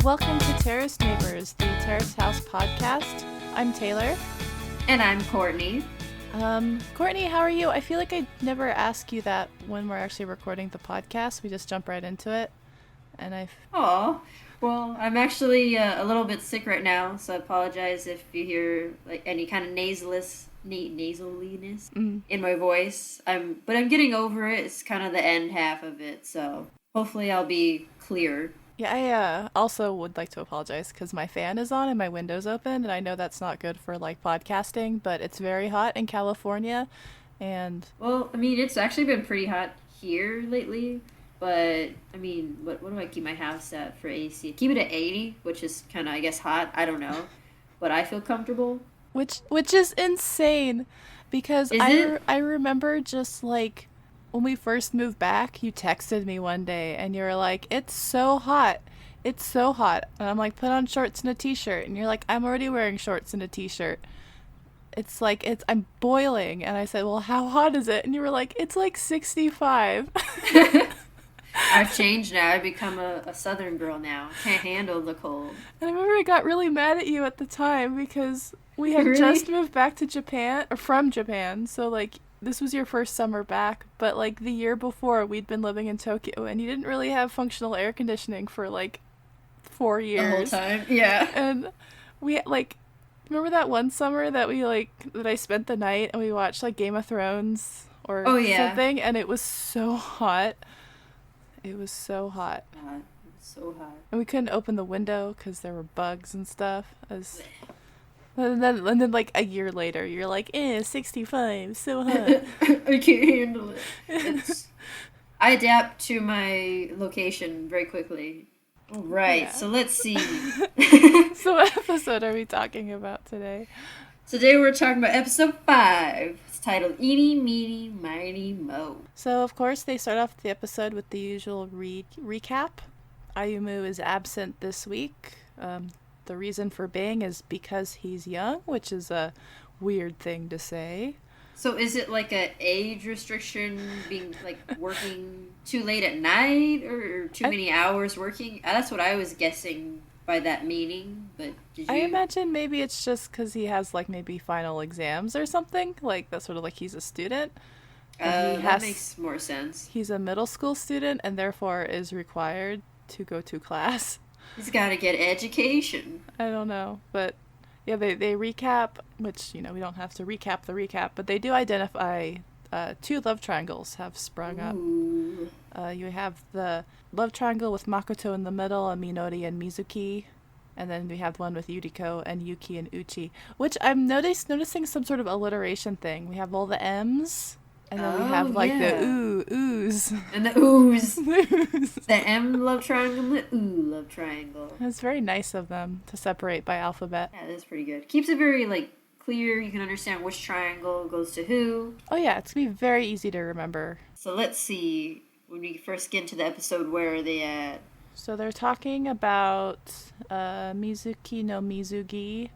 Welcome to Terrace Neighbors, the Terrace House podcast. I'm Taylor. And I'm Courtney. Courtney, how are you? I feel like I never ask you that when we're actually recording the podcast. We just jump right into it. And Well, I'm actually a little bit sick right now, so I apologize if you hear like any kind of nasaliness in my voice. But I'm getting over it. It's kind of the end half of it, so hopefully I'll be clear. Yeah, I also would like to apologize because my fan is on and my window's open, and I know that's not good for like podcasting, but it's very hot in California, and Well, I mean, it's actually been pretty hot here lately, but I mean, what do I keep my house at for AC? Keep it at 80, which is kind of, I guess, hot. I don't know, but I feel comfortable. which is insane because Is it? I remember just like when we first moved back, you texted me one day and you were like, "It's so hot. It's so hot." And I'm like, "Put on shorts and a t-shirt." And you're like, "I'm already wearing shorts and a t-shirt." It's like I'm boiling. And I said, "Well, how hot is it?" And you were like, "It's like 65." I've changed now. I've become a southern girl now. Can't handle the cold. And I remember I got really mad at you at the time because we had Really? just moved back to Japan, or from Japan, so like this was your first summer back, but like the year before we'd been living in Tokyo and you didn't really have functional air conditioning for like 4 The whole years. time. Yeah. And we like remember that one summer that that I spent the night and we watched like Game of Thrones or Oh, yeah. something, and it was so hot. It was so hot. God, it's so hot. And we couldn't open the window because there were bugs and stuff. And then, like, a year later, you're like, 65, so hot. I can't handle it. I adapt to my location very quickly. All right, Yeah. so let's see. So what episode are we talking about today? Today we're talking about episode 5. It's titled Eeny, Meeny, Miny, Mo. So, of course, they start off the episode with the usual recap. Ayumu is absent this week. The reason for being is because he's young, which is a weird thing to say. So is it like a age restriction, being like working too late at night or too many hours working? That's what I was guessing by that meaning, but did you? I imagine maybe it's just because he has like maybe final exams or something. Like that's sort of like he's a student. And That makes more sense. He's a middle school student and therefore is required to go to class. He's got to get education. I don't know, but yeah, they recap, which, we don't have to recap the recap, but they do identify 2 love triangles have sprung up. Ooh. You have the love triangle with Makoto in the middle and Minori and Mizuki, and then we have one with Yuriko and Yuki and Uchi, which I'm noticing some sort of alliteration thing. We have all the M's, and then we have like the oohs. And the oohs. Oohs. The M love triangle and the ooh love triangle. It's very nice of them to separate by alphabet. Yeah, that's pretty good. Keeps it very, clear. You can understand which triangle goes to who. Oh yeah, it's gonna be very easy to remember. So let's see. When we first get into the episode, where are they at? So they're talking about Mizuki no Mizugi.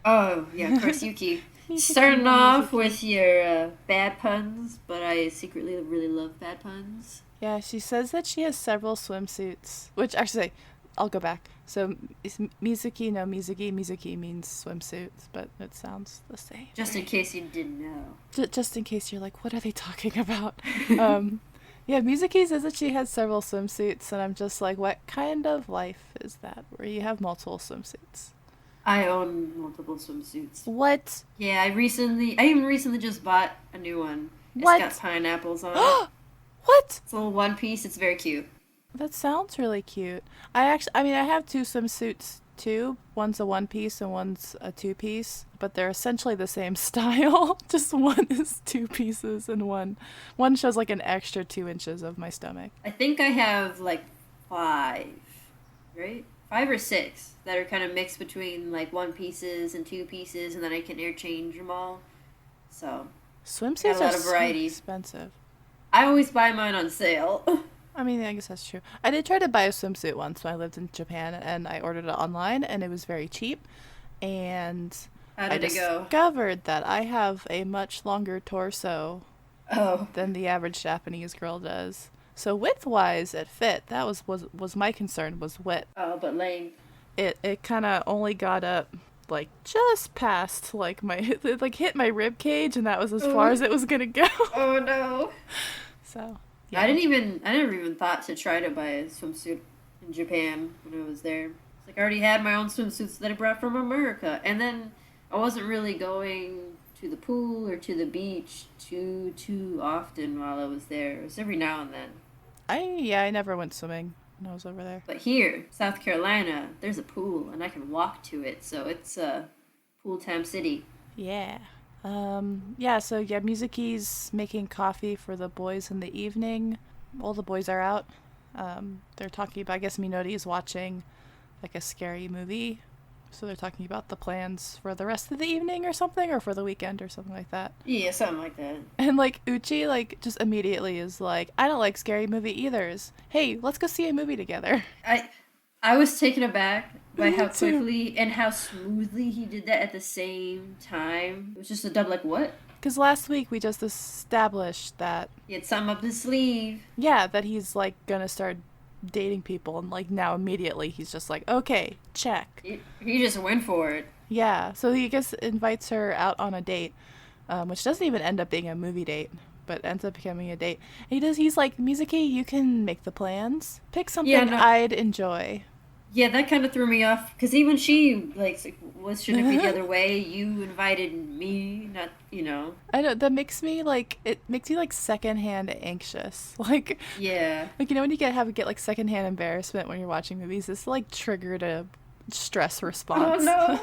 Oh, yeah, of course, Yuki. Mizuki Starting no off Mizuki. with your bad puns, but I secretly really love bad puns. Yeah, she says that she has several swimsuits, which actually, I'll go back. So it's Mizuki no Mizugi. Mizuki means swimsuits, but it sounds the same. Just in case you didn't know. Just in case you're like, what are they talking about? Yeah, Mizuki says that she has several swimsuits, and I'm just like, what kind of life is that where you have multiple swimsuits? I own multiple swimsuits. What? Yeah, I even recently just bought a new one. What? It's got pineapples on it. What? It's a little one piece. It's very cute. That sounds really cute. I have 2 swimsuits too. One's a 1-piece and one's a 2-piece, but they're essentially the same style. Just one is 2 pieces and one shows like an extra 2 inches of my stomach. I think I have 5, right? 5 or 6 that are kind of mixed between 1 pieces and 2 pieces, and then I can interchange them all. So Swimsuits got a lot are of so variety. expensive. I always buy mine on sale. I mean, I guess that's true. I did try to buy a swimsuit once when I lived in Japan, and I ordered it online, and it was very cheap. And How I did it go? discovered that I have a much longer torso Oh, than the average Japanese girl does. So width-wise, it fit. That was my concern, was width. but length. it kind of only got up like just past like my it, like hit my rib cage, and that was as far Oh, as it was gonna go. oh no. So I yeah. didn't even I never even thought to try to buy a swimsuit in Japan when I was there. It's like I already had my own swimsuits that I brought from America, and then I wasn't really going to the pool or to the beach too often while I was there. It was every now and then. I never went swimming when I was over there. But here, South Carolina, there's a pool and I can walk to it, so it's a pool time city. Yeah. Yeah, so yeah, Mizuki's making coffee for the boys in the evening. All the boys are out. They're talking about, I guess Minori's watching like a scary movie. So they're talking about the plans for the rest of the evening or something, or for the weekend or something like that. Yeah, something like that. And like Uchi, like just immediately is like, I don't like scary movie eithers. Hey, let's go see a movie together. I was taken aback by Me how too. quickly and how smoothly he did that at the same time. It was just a double like what? Because last week we just established that, He had something up his sleeve. yeah, that he's like gonna start dating people, and like now immediately he's just like, okay, check. He just went for it. Yeah, so he, I guess, invites her out on a date, which doesn't even end up being a movie date, but ends up becoming a date. And he's like, Mizuki, you can make the plans. Pick Yeah, something no, I'd enjoy. yeah, that kind of threw me off because even she like, was shouldn't it be the other way? You invited me, not you know. I know that makes me like, it makes me like secondhand anxious. Yeah. Like when you get like secondhand embarrassment when you're watching movies. This like triggered a stress Oh response. no.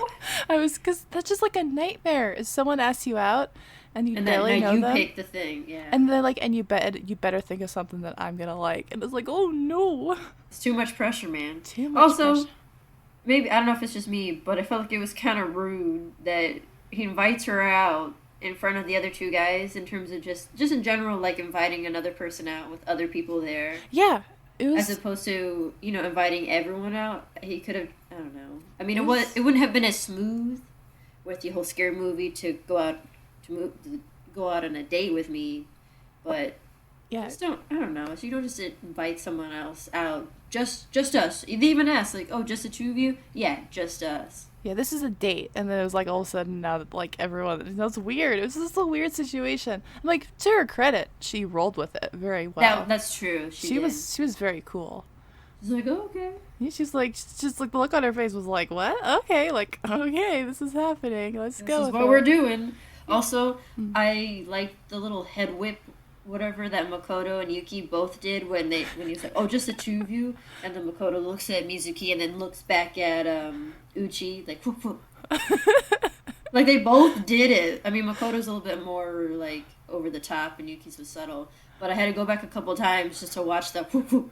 Because that's just like a nightmare. If someone asks you out and you And then now barely know you them, pick the thing. Yeah. and then like, and you better think of something that I'm gonna like, and it's like, oh no, It's too much pressure, man. too much Also, pressure. maybe I don't know if it's just me, but I felt like it was kind of rude that he invites her out in front of the other two guys in terms of just in general like inviting another person out with other people there Yeah, it as was. opposed to inviting everyone out. He could have I don't know. I mean It was. it wouldn't have been as smooth with the whole scary movie to go out on a date with me, but Yeah, just don't I don't know. So you don't just invite someone else out. Just us. They even asked like, "Oh, just the two of you?" Yeah, just us. yeah. This is a date, and then it was like all of a sudden now that like everyone, that's weird. It was just a weird situation. I'm like, to her credit, she rolled with it very well. That's true. She She did. was very cool. She's like, oh, okay. Yeah, she's like the look on her face was like, what? Okay, like okay, this is happening. Let's This go is with what we're it. doing. Also, Mm. I liked the little head whip, whatever that Makoto and Yuki both did when he was like, "Oh, just the two of you," and then Makoto looks at Mizuki and then looks back at Uchi like, whoop, whoop. Like they both did it. I mean, Makoto's a little bit more like over the top, and Yuki's was subtle. But I had to go back a couple times just to watch the whoop, whoop.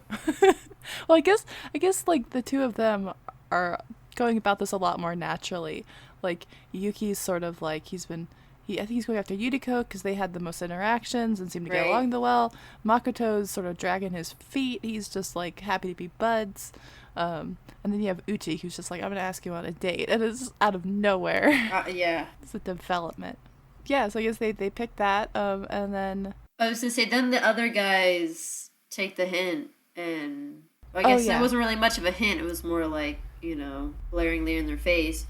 Well, I guess like the two of them are going about this a lot more naturally. Like Yuki's sort of like I think he's going after Yuriko because they had the most interactions and seemed to get Right. along the well. Makoto's sort of dragging his feet. He's just like happy to be buds. And then you have Uchi who's just like, I'm gonna ask you on a date, and it's just out of nowhere. Yeah. It's a development. Yeah, so I guess they picked that, and then I was gonna say, then the other guys take the hint, and I oh guess it yeah, wasn't really much of a hint. It was more like, blaringly in their face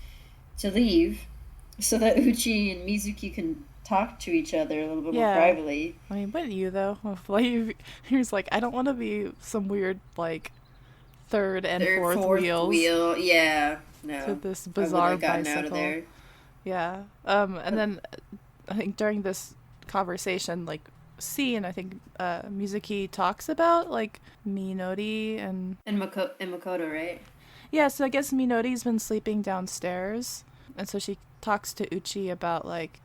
to leave, so that Uchi and Mizuki can talk to each other a little bit more yeah. privately. I mean, wouldn't you though? Like he was like, I don't want to be some weird like third and Third, fourth fourth wheels wheel, yeah, to no, this I wouldn't bizarre have gotten out of bicycle. there. Yeah. And then I think during this conversation, like scene, I think Mizuki talks about like Minori and And Makoto, right? yeah. So I guess Minori's been sleeping downstairs, and so she talks to Uchi about like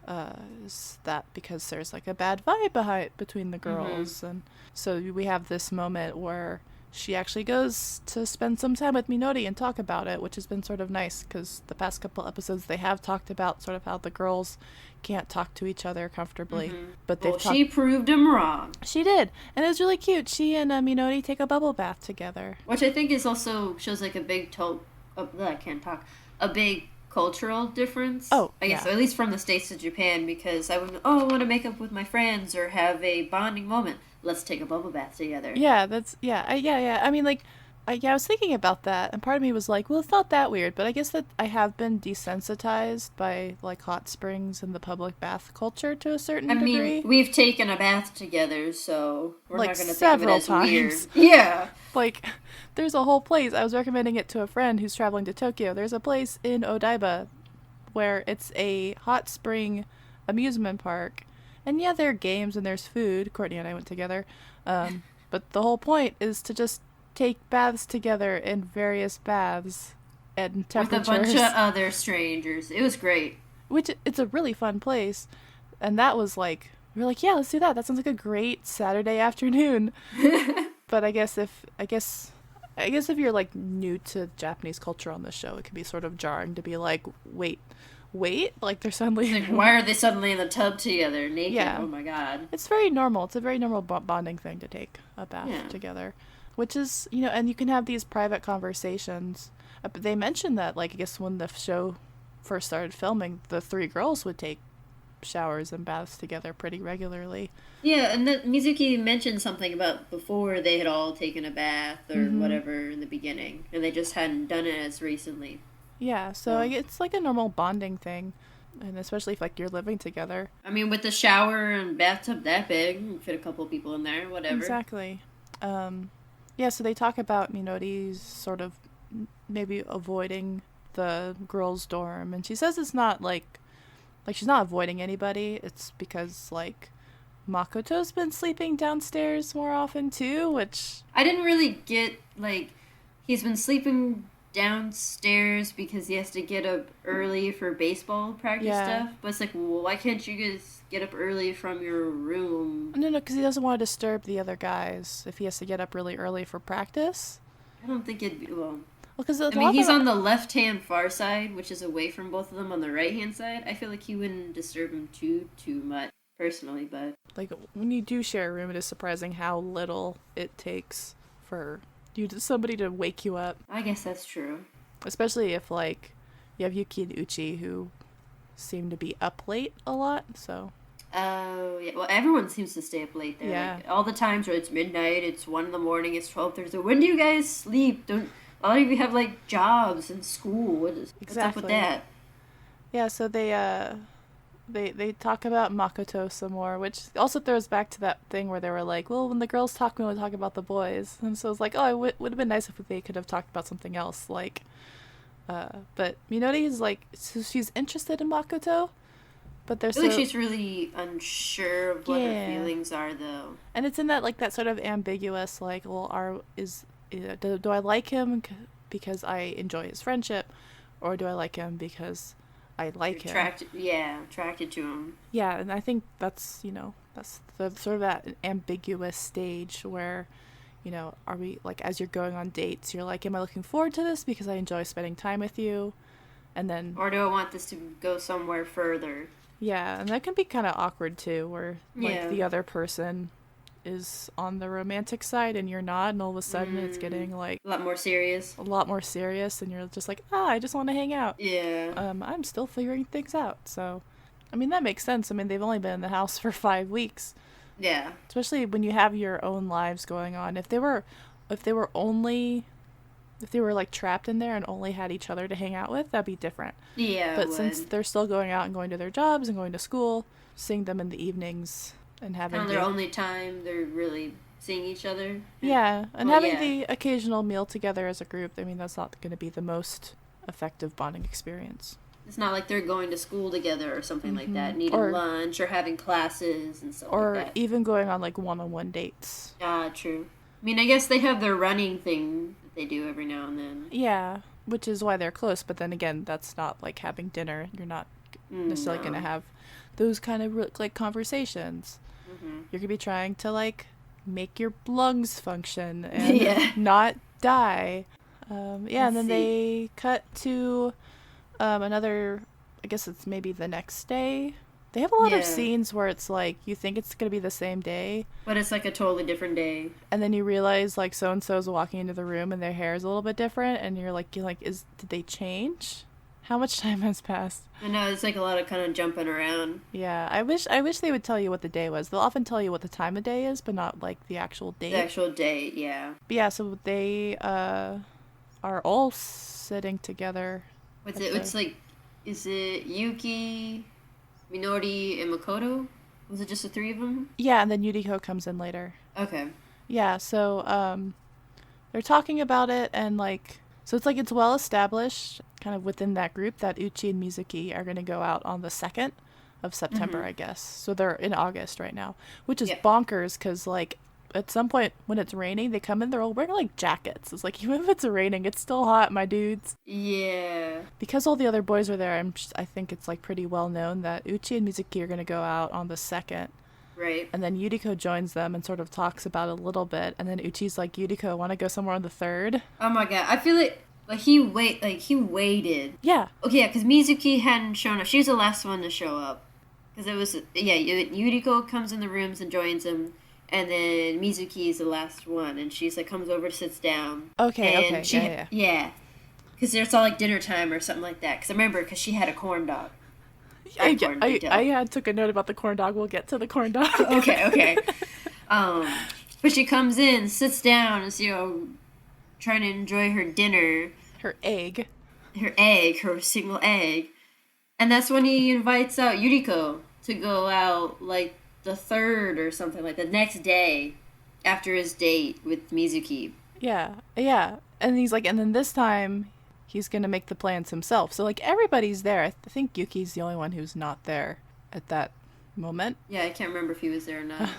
is that because there's like a bad vibe between the Mm-hmm. girls, and so we have this moment where she actually goes to spend some time with Minori and talk about it, which has been sort of nice because the past couple episodes they have talked about sort of how the girls can't talk to each other comfortably, Mm-hmm. but Well, they've talked. she proved him wrong, She did, and it was really cute. She and Minori take a bubble bath together. which I think is also shows like a big I can't talk. A big cultural difference. Oh, I guess yeah. at least from the States to Japan, because I wouldn't. Oh, I want to make up with my friends or have a bonding moment. Let's take a bubble bath together. Yeah, that's yeah, yeah, yeah. I mean, like Yeah, I was thinking about that, and part of me was like, well, it's not that weird, but I guess that I have been desensitized by like hot springs and the public bath culture to a I certain mean, degree. we've taken a bath together, so we're Like not gonna think of it several as weird. times. Yeah. Like, there's a whole place. I was recommending it to a friend who's traveling to Tokyo. There's a place in Odaiba where it's a hot spring amusement park. And yeah, there are games and there's food. Courtney and I went together. But the whole point is to just take baths together in various baths and With a bunch of temperatures, other strangers. It was great. which it's a really fun place. And that was like, we were like, yeah, let's do that. That sounds like a great Saturday afternoon. But I guess if you're like new to Japanese culture on this show, it can be sort of jarring to be like, wait, like they're suddenly Like, why are they suddenly in the tub together, naked? yeah. Oh my god. It's very normal. It's a very normal bonding thing to take a bath Yeah. together, which is, and you can have these private conversations. But they mentioned that, like, I guess when the show first started filming, the three girls would take showers and baths together pretty regularly. Yeah, and Mizuki mentioned something about before they had all taken a bath or whatever in the beginning, and they just hadn't done it as recently. Yeah, so it's like a normal bonding thing, and especially if like you're living together. I mean, with the shower and bathtub that big, you can fit a couple people in there, whatever. Exactly. Yeah, so they talk about Minori's sort of maybe avoiding the girls' dorm, and she says it's not like she's not avoiding anybody. It's because like Makoto's been sleeping downstairs more often too, which I didn't really get, like, he's been sleeping downstairs because he has to get up early for baseball practice stuff. But it's like, well, why can't you guys get up early from your room? No, because he doesn't want to disturb the other guys if he has to get up really early for practice. I don't think it'd be, well, Because I mean, he's on the left-hand far side, which is away from both of them on the right-hand side. I feel like he wouldn't disturb him too much, personally, but... Like, when you do share a room, it is surprising how little it takes for somebody to wake you up. I guess that's true. Especially if, like, you have Yuki and Uchi who seem to be up late a lot, so... Oh, yeah. Well, everyone seems to stay up late there. Yeah. Like, all the times where it's midnight, it's 1 in the morning, it's 12:30. When do you guys sleep? Don't... A lot of you have, like, jobs and school. What's up with that? Yeah, so they talk about Makoto some more, which also throws back to that thing where they were like, well, when the girls talk, we want to talk about the boys. And so it's like, oh, it would have been nice if they could have talked about something else. Like, but Minori is like, so she's interested in Makoto, but there's I feel like she's really unsure of what her feelings are, though. And it's in that, like, that sort of ambiguous, like, well, do I like him because I enjoy his friendship, or do I like him because I like him? Attracted to him. Yeah, and I think that's, that's the sort of that ambiguous stage where, are we, like, as you're going on dates, you're like, am I looking forward to this because I enjoy spending time with you? And then... Or do I want this to go somewhere further? Yeah, and that can be kind of awkward, too, where, like, the other person is on the romantic side and you're not, and all of a sudden it's getting like a lot more serious, and you're just like, I just want to hang out. I'm still figuring things out. So I mean, that makes sense. I mean, they've only been in the house for 5 weeks, especially when you have your own lives going on. If they were like trapped in there and only had each other to hang out with, that'd be different. But since they're still going out and going to their jobs and going to school, seeing them in the evenings and having on their only time they're really seeing each other. Yeah, and having the occasional meal together as a group, I mean, that's not going to be the most effective bonding experience. It's not like they're going to school together or something like that, needing lunch or having classes and stuff like that. Or even going on, like, one-on-one dates. True. I mean, I guess they have their running thing that they do every now and then. Yeah, which is why they're close, but then again, that's not like having dinner. You're not necessarily going to have those kind of, like, conversations. You're going to be trying to, like, make your lungs function and not die. And then they cut to another, I guess it's maybe the next day. They have a lot of scenes where it's like, you think it's going to be the same day, but it's like a totally different day. And then you realize, like, so-and-so's walking into the room and their hair is a little bit different, and you're like, did they change? How much time has passed? I know it's like a lot of kind of jumping around. Yeah, I wish they would tell you what the day was. They'll often tell you what the time of day is, but not like the actual The date. actual date, yeah. But yeah, so they are all sitting together What's at it? the It's like, is it Yuki, Minori, and Makoto? Was it just the three of them? Yeah, and then Yuriko comes in later. Okay. Yeah, so they're talking about it and like so it's like it's well established kind of within that group that Uchi and Mizuki are going to go out on the 2nd of September, Mm-hmm. I guess. So they're in August right now, which is Yep. bonkers cuz like at some point when it's raining, they come in they're all wearing like jackets. It's like even if it's raining, it's still hot, my dudes. Yeah. Because all the other boys are there, I think it's like pretty well known that Uchi and Mizuki are going to go out on the 2nd. Right. And then Yuriko joins them and sort of talks about it a little bit. And then Uchi's like, Yuriko, want to go somewhere on the 3rd? Oh my god. I feel like he waited. Yeah. Okay, yeah, because Mizuki hadn't shown up. She was the last one to show up. Because it was, yeah, Yuriko comes in the rooms and joins him. And then Mizuki is the last one. And she's like, comes over, sits down. Okay, And okay. she, Yeah. yeah. Because it's all like dinner time or something like that. Because I remember, because she had a corn dog. I took a note about the corn dog. We'll get to the corn dog. Okay. Um, but she comes in, sits down, is, trying to enjoy her dinner, Her egg. her single egg. And that's when he invites out Yuriko to go out, like, the 3rd or something, like the next day after his date with Mizuki. Yeah. Yeah. And he's like, and then this time he's going to make the plans himself. So, like, everybody's there. I think Yuki's the only one who's not there at that moment. Yeah, I can't remember if he was there or not.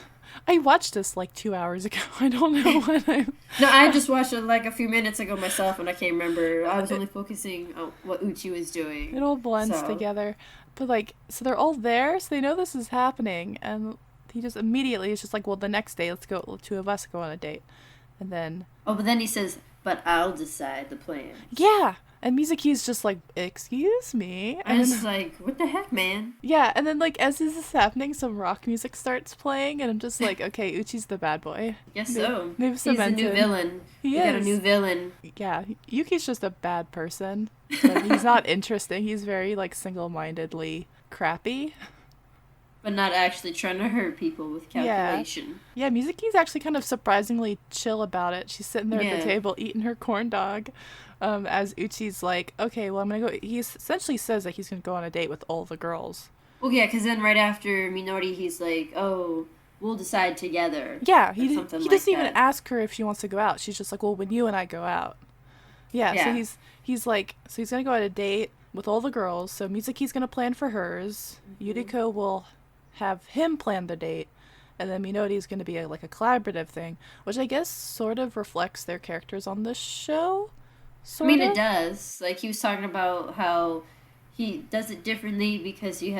I watched this like 2 hours ago. I don't know when I. No, I just watched it like a few minutes ago myself, and I can't remember. I was only focusing on what Uchi was doing. It all blends So. together. But like, so they're all there, so they know this is happening, and he just immediately is just like, well, the next day, let's go. The two of us go on a date, and then Oh, but then he says, "But I'll decide the plan." yeah, and Mizuki's just like, excuse me, I and was then, like, "What the heck, man?" yeah, and then like as this is happening, some rock music starts playing, and I'm just like, okay, Uchi's the bad boy. Guess They- so. they've He's the cemented. new villain. He We got a is. new villain. Yeah, Yuki's just a bad person. But he's not interesting. He's very like single-mindedly crappy. But not actually trying to hurt people with calculation. Yeah, Mizuki's actually kind of surprisingly chill about it. She's sitting there at Yeah. the table eating her corn dog. As Uchi's like, okay, well, I'm gonna go. He essentially says that he's gonna go on a date with all the girls. Well, yeah, because then right after Minori, he's like, "Oh, we'll decide together." Yeah, Or he something he like doesn't even that. ask her if she wants to go out. She's just like, well, when you and I go out. Yeah, so Yeah. he's like, so he's gonna go on a date with all the girls. So Mizuki's gonna plan for hers. Yuriko will have him plan the date. And then Minori's going to be like a collaborative thing, which I guess sort of reflects their characters on the show. I Sort mean, of. it does. Like, he was talking about how he does it differently because you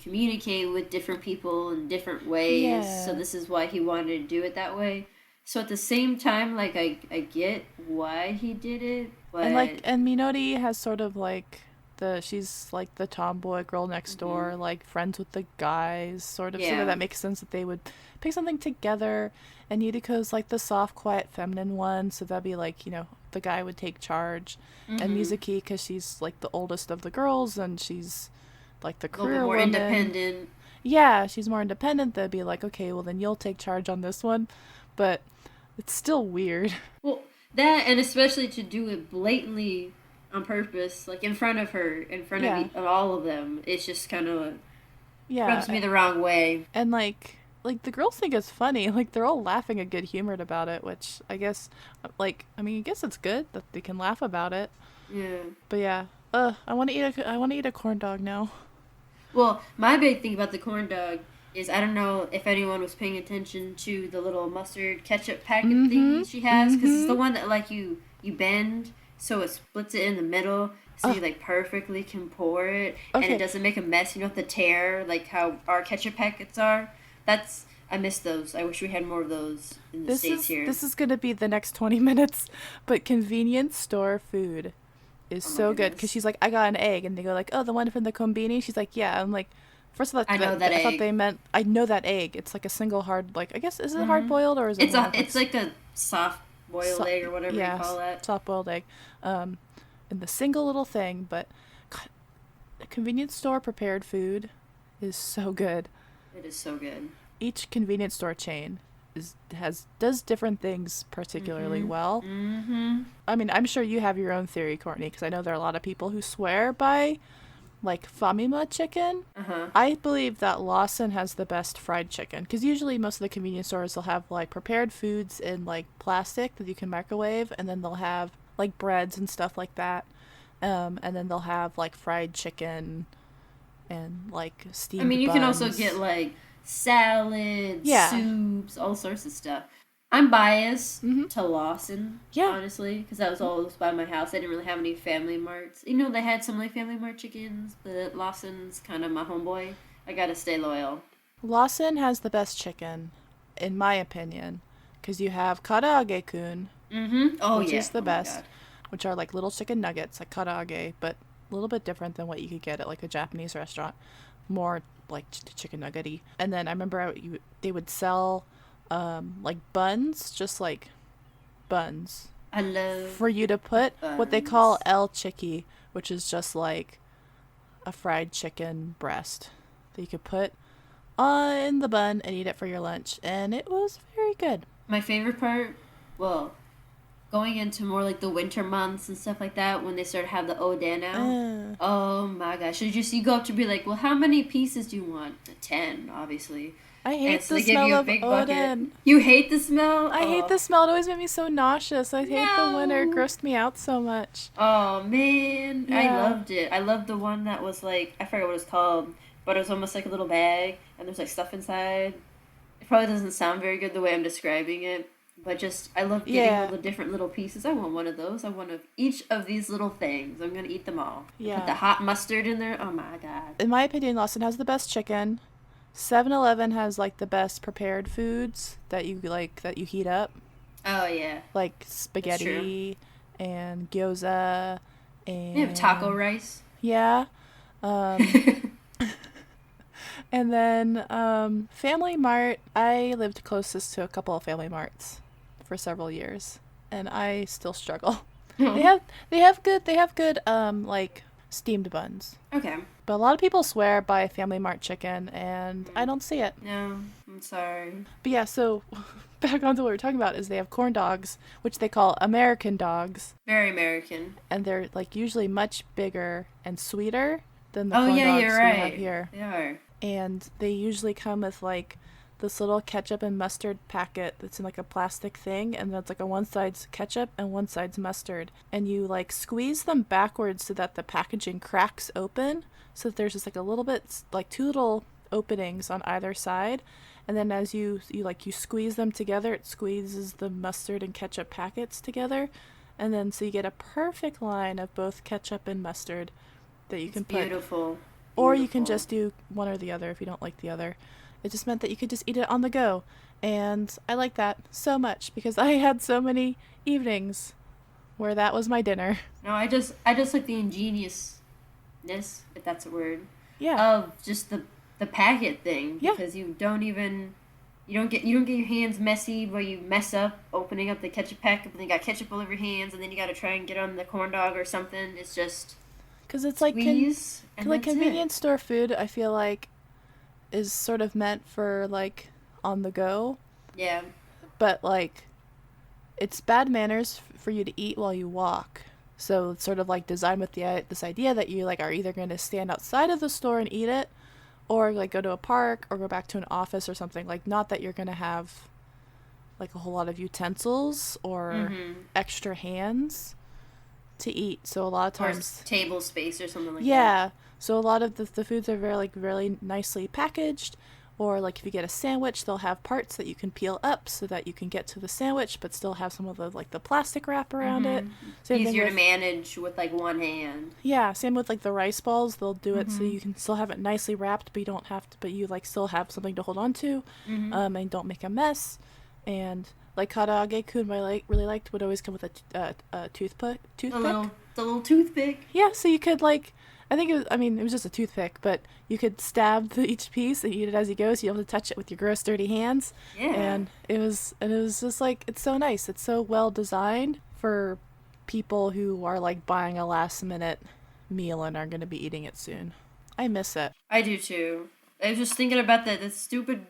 communicate with different people in different ways. Yeah. So this is why he wanted to do it that way. So at the same time, like, I get why he did it, but And Minori has sort of like she's like the tomboy girl next door, like friends with the guys, sort of. So Yeah. that makes sense that they would pick something together. And Yuriko's like the soft, quiet, feminine one, so that'd be like, the guy would take charge. And Mizuki, because she's like the oldest of the girls, and she's like the a little career bit more woman. independent. Yeah, she's more independent. They'd be like, okay, well then you'll take charge on this one. But it's still weird. Well, that, and especially to do it blatantly on purpose, like in front of her, in front Yeah. of all of them, it's just kind of Yeah. rubs me the wrong way. And like the girls think it's funny. Like they're all laughing and good humored about it, which I guess I guess it's good that they can laugh about it. Yeah. But yeah. I want to eat a corn dog now. Well, my big thing about the corn dog is I don't know if anyone was paying attention to the little mustard ketchup packet thingy she has, because it's the one that like you bend so it splits it in the middle, so you like perfectly can pour it, and Okay. it doesn't make a mess. You don't have to tear like how our ketchup packets are. I miss those. I wish we had more of those in the States here. This is going to be the next 20 minutes, but convenience store food is Oh my so good goodness. because she's like, I got an egg, and they go like, oh, the one from the kombini. She's like, yeah. I'm like, first of all, I know that I thought egg. they meant I know that egg. It's like a single hard, like I guess is it hard boiled or is it? It's like a soft boiled egg or whatever you call that. soft boiled egg, in the single little thing. But convenience store prepared food is so good. It is so good. Each convenience store chain does different things particularly well. I mean, I'm sure you have your own theory, Courtney, because I know there are a lot of people who swear by like famima chicken. I believe that Lawson has the best fried chicken because usually most of the convenience stores will have like prepared foods in like plastic that you can microwave, and then they'll have like breads and stuff like that. And then they'll have like fried chicken and like steamed I mean, you can also buns. get like salads, Yeah. soups, all sorts of stuff. I'm biased to Lawson, Yeah. honestly, because that was always by my house. I didn't really have any Family Marts. You know, they had some like Family Mart chickens, but Lawson's kind of my homeboy. I gotta stay loyal. Lawson has the best chicken, in my opinion, because you have karaage-kun, Oh which yeah. is the Oh my best, God. which are like little chicken nuggets, like karaage, but a little bit different than what you could get at like a Japanese restaurant. More like chicken nuggety. And then I remember they would sell like buns, just like buns, I love for you to put what they call buns. el chicky, which is just like a fried chicken breast that you could put in the bun and eat it for your lunch, and it was very good. My favorite part, well, going into more like the winter months and stuff like that, when they start to have the oden out. Oh my gosh! So you go up to be like, well, how many pieces do you want? 10, obviously. I hate And so the they give smell you a of big oden. bucket. You hate the smell? I hate the smell. It always made me so nauseous. I hate the winter. It grossed me out so much. Oh man, I Yeah. loved it. I loved the one that was like, I forget what it's called, but it was almost like a little bag, and there's like stuff inside. It probably doesn't sound very good the way I'm describing it, but just I love getting Yeah. all the different little pieces. I want one of those. I want of each of these little things. I'm gonna eat them all. Yeah. Put the hot mustard in there. Oh my god. In my opinion, Lawson has the best chicken. 7-Eleven has like the best prepared foods that you like that you heat up, Oh yeah. like spaghetti and gyoza and They have taco rice. yeah. And then Family Mart. I lived closest to a couple of Family Marts for several years, and I still struggle. They have good like steamed buns. Okay. But a lot of people swear by Family Mart chicken, and I don't see it. No, I'm sorry. But yeah, so back onto what we're talking about is they have corn dogs, which they call American dogs, Very American. and they're like usually much bigger and sweeter than the Oh corn yeah, dogs you're we have right. here. They are. And they usually come with like this little ketchup and mustard packet that's in like a plastic thing, and that's like a one side's ketchup and one side's mustard, and you like squeeze them backwards so that the packaging cracks open, so that there's just like a little bit like two little openings on either side, and then as you squeeze them together, it squeezes the mustard and ketchup packets together, and then so you get a perfect line of both ketchup and mustard that you can put. Beautiful. Or you can Beautiful. just do one or the other if you don't like the other. It just meant that you could just eat it on the go. And I like that so much because I had so many evenings where that was my dinner. No, I just like the ingeniousness, if that's a word, Yeah. of just the packet thing. Yeah. Because you don't get your hands messy where you mess up opening up the ketchup packet, but then you got ketchup all over your hands, and then you got to try and get on the corn dog or something. It's just Because it's like, squeeze and like that's convenience store food, I feel like, is sort of meant for like on the go. it. Yeah. But like, it's bad manners for you to eat while you walk. So it's sort of like designed with this idea that you like are either going to stand outside of the store and eat it, or like go to a park or go back to an office or something. Like not that you're going to have like a whole lot of utensils or extra hands to eat. So a lot of Or times, table space or something like that. yeah. So a lot of the foods are very like really nicely packaged. Or like if you get a sandwich, they'll have parts that you can peel up so that you can get to the sandwich, but still have some of the like the plastic wrap around it. Same thing Easier with, to manage with like one hand. yeah, same with like the rice balls. They'll do it so you can still have it nicely wrapped, but you don't have to. But you like still have something to hold on to, and don't make a mess. And like karaage kun, I really liked would always come with a toothpick. The little toothpick. Yeah, so you could like, it was just a toothpick, but you could stab each piece and eat it as you go, so you don't have to touch it with your gross, dirty hands. Yeah. And it was just like, it's so nice. It's so well designed for people who are like buying a last minute meal and are going to be eating it soon. I miss it. I do too. I was just thinking about that stupid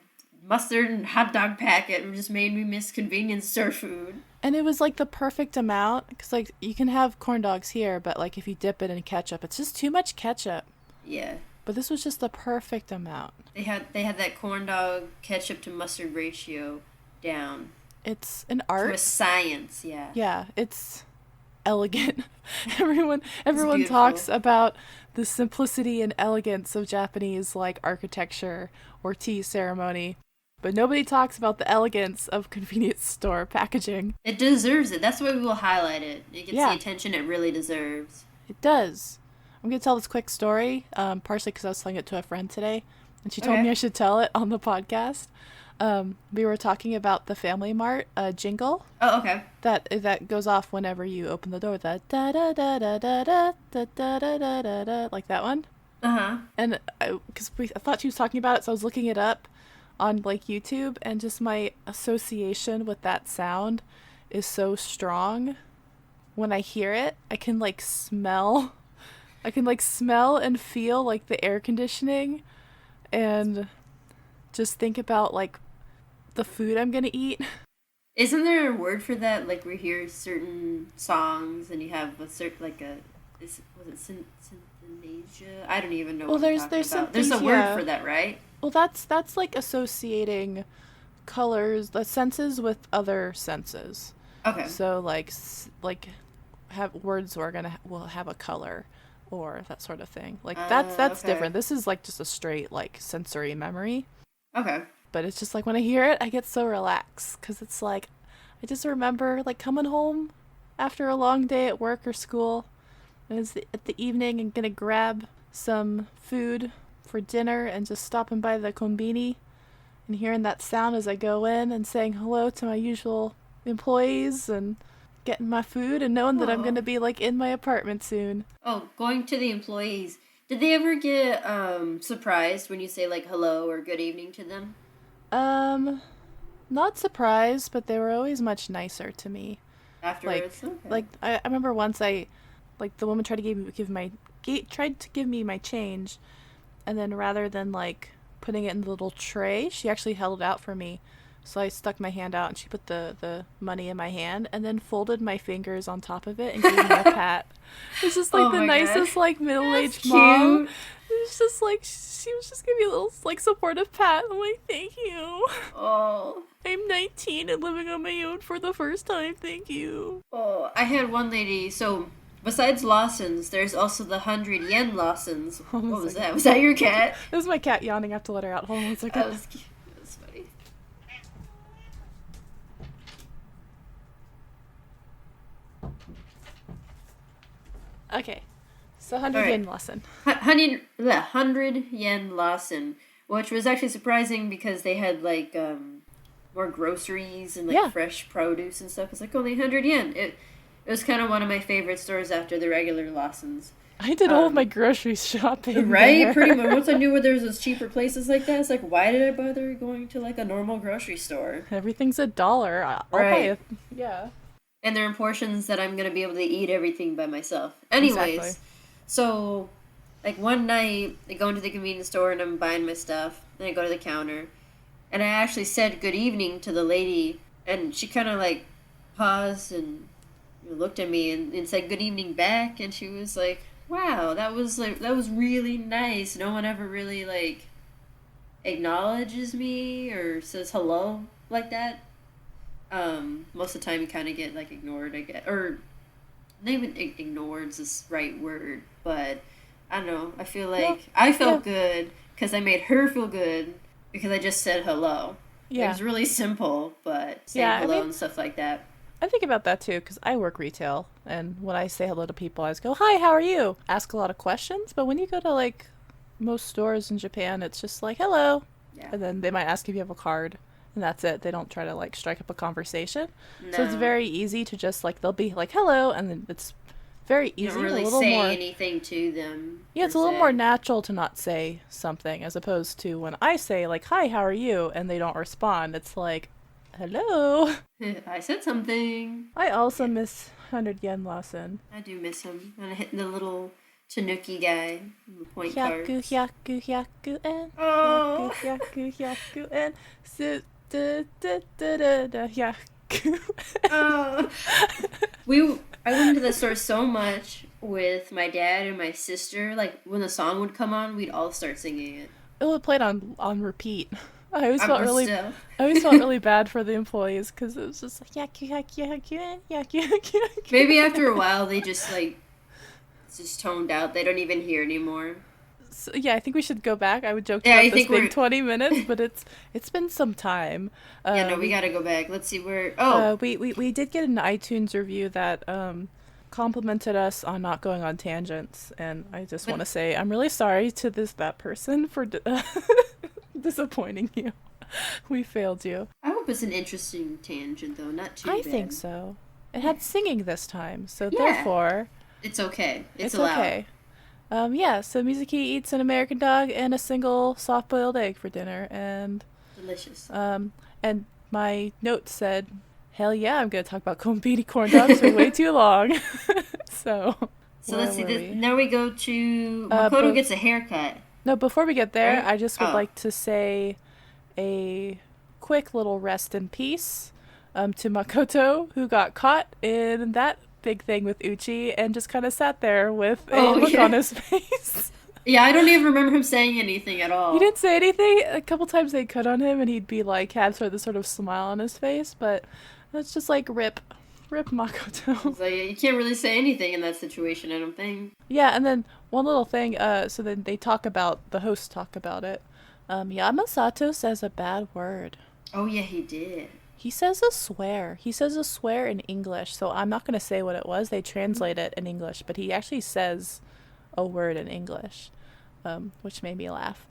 mustard and hot dog packet and just made me miss convenience store food. And it was like the perfect amount because like you can have corn dogs here, but like if you dip it in ketchup, it's just too much ketchup. Yeah. But this was just the perfect amount. They had that corn dog ketchup to mustard ratio down. It's an art. To a science, yeah. Yeah, it's elegant. everyone talks about the simplicity and elegance of Japanese like architecture or tea ceremony, but nobody talks about the elegance of convenience store packaging. It deserves it. That's why we will highlight it. It gets the attention it really deserves. It does. I'm going to tell this quick story, partially because I was telling it to a friend today, and she told me I should tell it on the podcast. We were talking about the Family Mart jingle. Oh, okay. That goes off whenever you open the door. That da da da da da da da da da da da da, like that one. And I thought she was talking about it, so I was looking it up on like YouTube, and just my association with that sound is so strong. When I hear it, I can smell and feel like the air conditioning, and just think about like the food I'm gonna eat. Isn't there a word for that? Like we hear certain songs and you have a certain was it synesthesia? I don't even know. Well, there's a word for that, right? Well, that's like associating colors, the senses with other senses. Okay. So like have words will have a color or that sort of thing. Like that's okay. different. This is like just a straight like sensory memory. Okay. But it's just like when I hear it, I get so relaxed because it's like I just remember like coming home after a long day at work or school, and it's at the evening and gonna grab some food for dinner and just stopping by the konbini and hearing that sound as I go in and saying hello to my usual employees and getting my food and knowing that I'm gonna be like in my apartment soon. Oh, going to the employees. Did they ever get surprised when you say like hello or good evening to them? Not surprised, but they were always much nicer to me. Afterwards, I remember once the woman tried to give me my change, and then rather than like putting it in the little tray, she actually held it out for me. So I stuck my hand out and she put the money in my hand and then folded my fingers on top of it and gave me a pat. It's just like the nicest like middle-aged mom. It's just like she was just giving me a little like supportive pat. I'm like, thank you. Oh. I'm 19 and living on my own for the first time. Thank you. Oh, I had one lady. So besides Lawson's, there's also the 100 yen Lawson's. What was that? Was that your cat? That was my cat yawning. I have to let her out. Hold on 1 second. That was funny. Okay. So 100 yen Lawson. 100 yen Lawson, which was actually surprising because they had like more groceries and like fresh produce and stuff. It's like only 100 yen. It was kind of one of my favorite stores after the regular Lawson's. I did all of my grocery shopping. Right? There. Pretty much. Once I knew where there was those cheaper places like that, it's like, why did I bother going to like a normal grocery store? Everything's $1. I'll buy it. Yeah. And they're in portions that I'm going to be able to eat everything by myself. Anyways, so like one night I go into the convenience store and I'm buying my stuff. Then I go to the counter and I actually said good evening to the lady, and she kind of like paused and looked at me and said good evening back, and she was like, wow, that was really nice. No one ever really like acknowledges me or says hello like that. Most of the time you kind of get like ignored, I guess, or not even ignored is the right word, but I don't know. I feel like I felt good because I made her feel good because I just said hello. Yeah, it was really simple, but saying hello and stuff like that. I think about that too because I work retail, and when I say hello to people, I just go, "Hi, how are you?" Ask a lot of questions, but when you go to like most stores in Japan, it's just like hello, and then they might ask if you have a card, and that's it. They don't try to like strike up a conversation, so it's very easy to just like they'll be like hello, and then it's very easy. You don't really say anything to them. Yeah, it's a little more natural to not say something as opposed to when I say like, "Hi, how are you?" and they don't respond. It's like, hello. I said something. I also miss 100 yen Lawson. I do miss him. And I hit the little Tanuki guy, the point Hyaku, cards. hyaku, hyaku, and hyaku, Oh, hyaku, hyaku, and su da da da da da hyaku. oh. I went into the store so much with my dad and my sister. Like when the song would come on, we'd all start singing it. It would play on repeat. I always felt But really, still, I always felt really bad for the employees because it was just like hyaku, hyaku, hyaku, and hyaku, hyaku, hyaku. maybe after a while they just like it's just toned out. They don't even hear anymore. So, yeah, I think we should go back. I would joke Yeah, about I this think being we're. 20 minutes, but it's been some time. Yeah, no, we gotta go back. Let's see where. Oh, We did get an iTunes review that complimented us on not going on tangents, and I just want but to say I'm really sorry to that person for disappointing you. We failed you. I hope it's an interesting tangent though, not too I bad. think so. It had singing this time, so Yeah, therefore it's okay. It's it's allowed. okay. Yeah, so Mizuki eats an American dog and a single soft-boiled egg for dinner, Delicious. and my note said, "Hell yeah, I'm gonna talk about Konbini corn dogs for way too long." So, So where let's see. were we? Now we go to Uh, Makoto but gets a haircut, no, before we get there, right? I just would Oh, like to say a quick little rest in peace to Makoto, who got caught in that big thing with Uchi and just kind of sat there with a oh look on yeah, his face. yeah. I don't even remember him saying anything at He all. didn't say anything. A couple times they'd cut on him and he'd be like, had sort of this sort of smile on his face, but it's just like, rip Makoto. So you can't really say anything in that situation. I don't think. Yeah, and then one little thing, so then they talk about, the hosts talk about it. Yamasato says a bad word. Oh yeah, he did. He says a swear. He says a swear in English, so I'm not going to say what it was. They translate it in English, but he actually says a word in English, which made me laugh.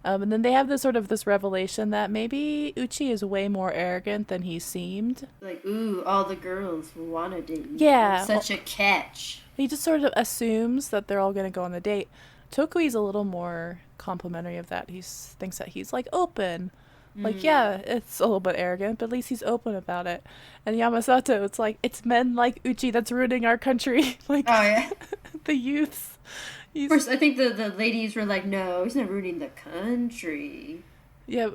And then they have this revelation that maybe Uchi is way more arrogant than he seemed. Like, ooh, all the girls wanna date you. Yeah, You're such a catch. he just sort of assumes that they're all going to go on the date. Tokui's a little more complimentary of that. He thinks that he's like open. Like, yeah, it's a little bit arrogant, but at least he's open about it. And Yamasato, it's like, it's men like Uchi that's ruining our country. Like, Oh yeah. the youths. Of course, I think the ladies were like, no, he's not ruining the country. Yeah,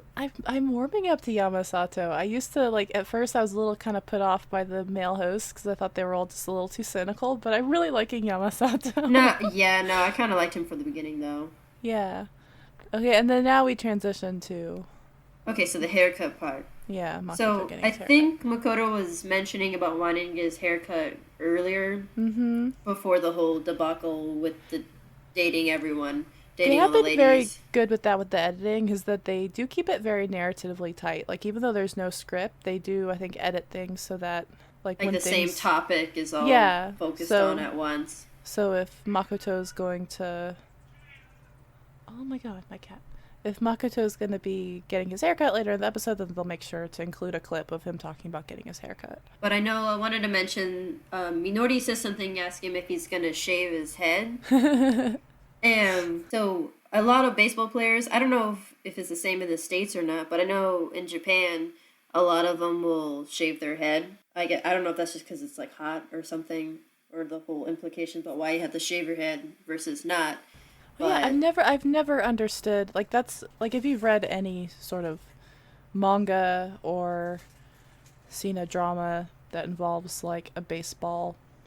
I'm warming up to Yamasato. I used to, like, at first I was a little kind of put off by the male hosts because I thought they were all just a little too cynical, but I'm really liking Yamasato. No, yeah, no, I kind of liked him from the beginning though. Yeah. Okay, and then now we transition to, Okay, so the haircut part. yeah, Makoto So getting I his haircut. think Makoto was mentioning about wanting to get his haircut earlier Mm-hmm. before the whole debacle with the dating everyone, They dating all have the been very ladies. good with that with the editing, is that they do keep it very narratively tight. Like, even though there's no script, they do, I think, edit things so that, like, Like when the same things... topic is all Yeah, focused so on at once. so if Makoto's going to... Oh my god, my cat. If Makoto's going to be getting his haircut later in the episode, then they'll make sure to include a clip of him talking about getting his haircut. But I know I wanted to mention Minori says something, ask him if he's gonna shave his head. And so a lot of baseball players, I don't know if it's the same in the States or not, but I know in Japan, a lot of them will shave their head. I don't know if that's just because it's like hot or something, or the whole implication about why you have to shave your head versus not. Yeah, But I've never understood, like, that's, like, if you've read any sort of manga or seen a drama that involves, like, a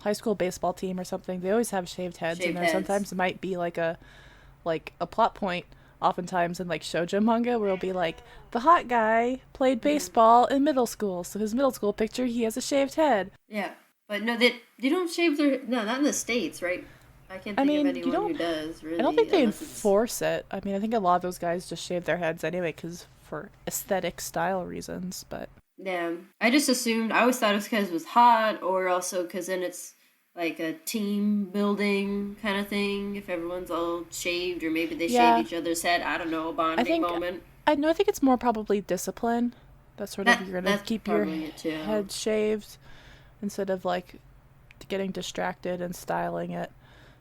high school baseball team or something, they always have shaved heads, shaved and there heads. sometimes might be, like, a plot point, oftentimes in, like, shoujo manga, where it'll be, like, the hot guy played baseball in middle school, so his middle school picture, he has a shaved head. Yeah. But no, they don't shave their... No, not in the States, right? I can't I think of mean, you anyone who don't... does, really. I don't think they unless it's... enforce it. I mean, I think a lot of those guys just shave their heads anyway, because for aesthetic style reasons, but... Yeah. I just assumed... I always thought it was because it was hot, or also because then it's like a team building kind of thing, if everyone's all shaved, or maybe they Yeah. shave each other's head. I don't know, a bonding think- moment. I know. I think it's more probably discipline. That's sort of, you're gonna That's keep your probably it too. head shaved instead of, like, getting distracted and styling it.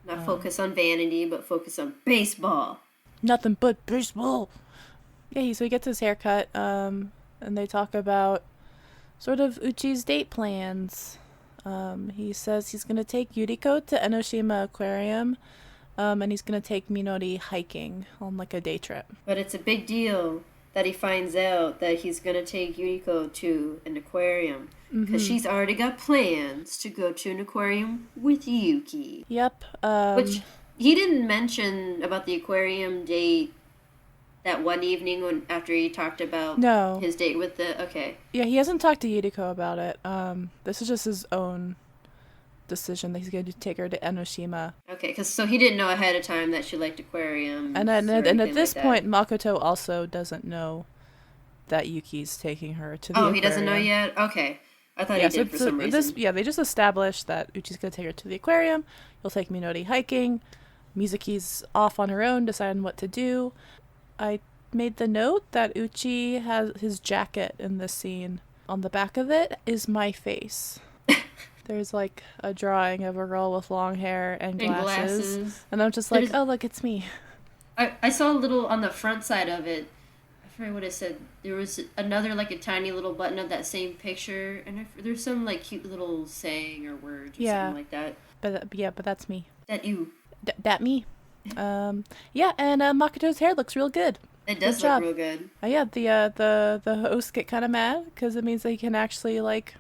Not focus on vanity, but focus on baseball. Nothing but baseball. Yeah, so he gets his haircut. And they talk about sort of Uchi's date plans. He says he's gonna take Yuriko to Enoshima Aquarium. And he's gonna take Minori hiking on like a day trip. But it's a big deal that he finds out that he's gonna take Yuriko to an aquarium. Because she's already got plans to go to an aquarium with Yuki. Yep. Which he didn't mention about the aquarium date that one evening when after he talked about his date with the... Okay. Yeah, he hasn't talked to Yuriko about it. This is just his own decision that he's going to take her to Enoshima. Okay, because so he didn't know ahead of time that she liked aquariums. And at this point, Makoto also doesn't know that Yuki's taking her to the aquarium. Oh, he doesn't know yet? Okay. I thought he did for some reason. They just established that Uchi's going to take her to the aquarium. He'll take Minori hiking. Mizuki's off on her own, deciding what to do. I made the note that Uchi has his jacket in this scene. On the back of it is my face. There's like a drawing of a girl with long hair and glasses. And I'm just like, oh, look, it's me. I saw a little on the front side of it. I forget what it said. There was another, like a tiny little button of that same picture. And there's some like cute little saying or words or something like that. But that's me. That you. That me. And Makoto's hair looks real good. It does look real good. The hosts get kind of mad because it means they can actually like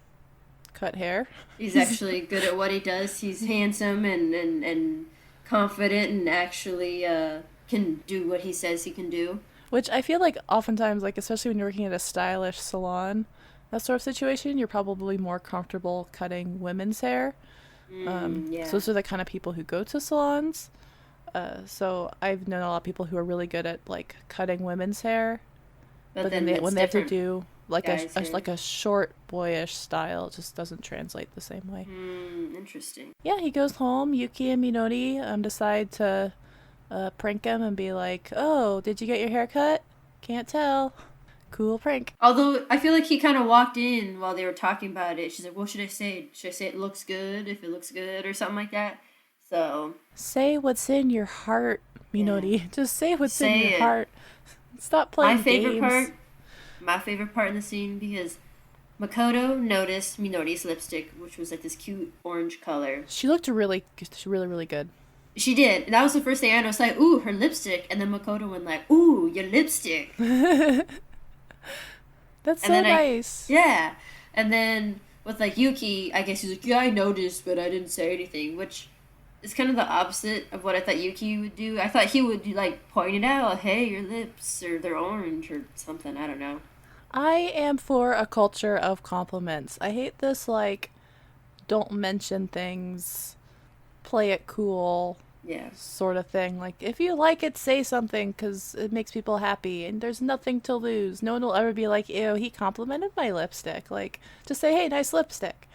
cut hair. He's actually good at what he does. He's handsome and confident and actually can do what he says he can do. Which I feel like oftentimes, like especially when you're working at a stylish salon, that sort of situation, you're probably more comfortable cutting women's hair. So those are the kind of people who go to salons. So I've known a lot of people who are really good at like cutting women's hair, but then when they have to do like a short boyish style, it just doesn't translate the same way. Interesting. Yeah, he goes home. Yuki and Minori decide to prank him and be like, "Oh, did you get your hair cut? Can't tell." Cool prank. Although I feel like he kind of walked in while they were talking about it. She's like, "What should I say? Should I say it looks good? If it looks good, or something like that?" So say what's in your heart, Minori. Yeah. Just say what's in your heart. Stop playing games. My favorite part in the scene, because Makoto noticed Minori's lipstick, which was like this cute orange color. She looked really, really good. She did. And that was the first thing I noticed, like, ooh, her lipstick. And then Makoto went like, ooh, your lipstick. That's so nice. Yeah. And then with like Yuki, I guess he's like, yeah, I noticed, but I didn't say anything, which is kind of the opposite of what I thought Yuki would do. I thought he would like point it out, hey, your lips, or they're orange or something. I don't know. I am for a culture of compliments. I hate this like, don't mention things, play it cool. Yeah. Sort of thing. Like, if you like it, say something because it makes people happy and there's nothing to lose. No one will ever be like, ew, he complimented my lipstick. Like, just say, hey, nice lipstick.